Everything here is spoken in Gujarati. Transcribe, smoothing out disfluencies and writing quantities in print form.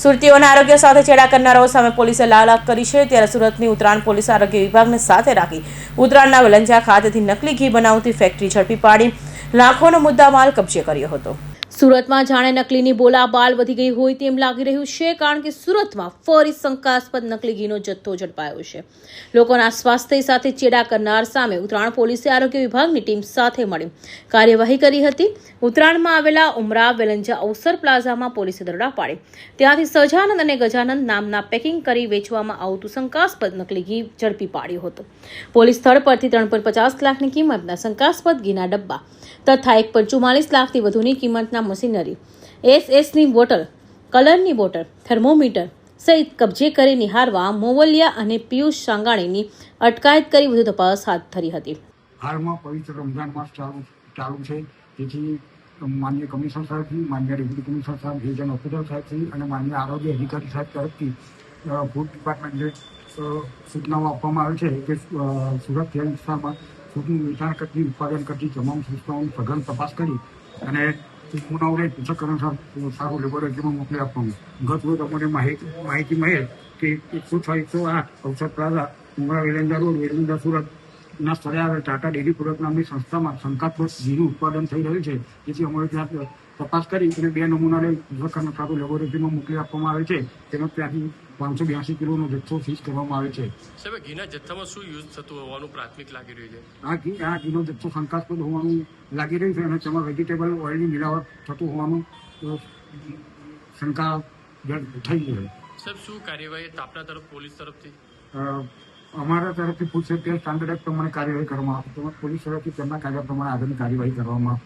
સુરતીઓના આરોગ્ય સાથે ચેડા કરનારાઓ સામે પોલીસે લાલાક કરી છે। ત્યારે સુરતની ઉત્તરાયણ પોલીસે આરોગ્ય વિભાગને સાથે રાખી ઉત્તરાયણના વેલંજા ખાતેથી નકલી ઘી બનાવતી ફેક્ટરી ઝડપી પાડી લાખોનો મુદ્દામાલ કબજે કર્યો હતો। સુરતમાં જાણે નકલીની બોલાબાલ વધી ગઈ હોય તેમ લાગી રહ્યું છે, કારણ કે સુરતમાં ફરી શંકાસ્પદ નકલી ઘીનો જથ્થો ઝડપાયો છે। લોકોના સ્વાસ્થ્ય સાથે ચેડા કરનાર સામે ઉત્તરાયણ પોલીસે આરોગ્ય વિભાગની ટીમ સાથે મળી કાર્યવાહી કરી હતી। ઉત્તરાયણમાં આવેલા ઉમરા વેલંજા અવસર પ્લાઝામાં પોલીસે દરોડા પાડી ત્યાંથી સહજાનંદ અને ગજાનંદ નામના પેકિંગ કરી વેચવામાં આવતું શંકાસ્પદ નકલી ઘી ઝડપી પાડ્યો હતો। પોલીસ સ્થળ પરથી 3.50 લાખની કિંમતના શંકાસ્પદ ઘીના ડબ્બા તથા 1.44 લાખથી વધુની કિંમતના મશીનરી, એસએસની બોટલ, કલરની બોટલ, થર્મોમીટર સહિત કબજે કરી નિહારવા મોવલિયા અને પિયુષ સાંગાણીની અટકાયત કરી વધુ તપાસ હાથ ધરી હતી। હાલમાં પવિત્ર રમઝાન માસ ચાલુ છે, જેથી માનનીય કમિશનર સાહેબથી, માનનીય ડેપ્યુટી કમિશનર સાહેબ, રિજનલ ઓફિસર સાહેબથી અને માનનીય આરોગ્ય અધિકારી સાહેબ તરફથી ફૂડ ડિપાર્ટમેન્ટને સૂચનાઓ આપવામાં આવે છે કે સુરત શહેર વિસ્તારમાં ફૂડનું વેચાણ કરતી, ઉત્પાદન કરતી તમામ સંસ્થાઓની સઘન તપાસ કરી અને નમૂનાઓને પૃથ્થકરણ સારું લેબોરેટરીમાં મોકલી આપવાનું। ગત રોજ અમને માહિતી મળે કે 106-108 અવસર પ્લાઝા, ઉમરા વેલંજા રોડ, વેલંજા સુરતના સ્થળે આવેલ ટાટા ડેરી પ્રોડક્ટ નામની સંસ્થામાં શંકાસ્પદ ઘીનું ઉત્પાદન થઈ રહ્યું છે, જેથી અમારે ત્યાં તપાસ કરી અને 2 નમૂનાને પૃથ્થકરણ સારું લેબોરેટરીમાં મોકલી આપવામાં આવે છે। તેમજ ત્યાંથી 582 કિલોનો જથ્થો સીઝ કરવામાં આવે છે। સાહેબ, ઘીના જથ્થામાં શું યુઝ થતું હોવાનું પ્રાથમિક લાગી રહ્યું છે? આ ઘીનો જથ્થો શંકાસ્પદ હોવાનું લાગી રહ્યું છે અને તેમાં વેજીટેબલ ઓઇલની મિલાવટ થતું હોવાનું શંકા થઈ છે। સાહેબ, શું કાર્યવાહી આપના તરફ પોલીસ તરફથી? અમારા તરફથી ફૂડ સેફ્ટી સ્ટાન્ડર્ડ એક્ટ પ્રમાણે કાર્યવાહી કરવામાં આવશે, તેમજ પોલીસ તરફથી તેમના કાર્ય પ્રમાણે આગળની કાર્યવાહી કરવામાં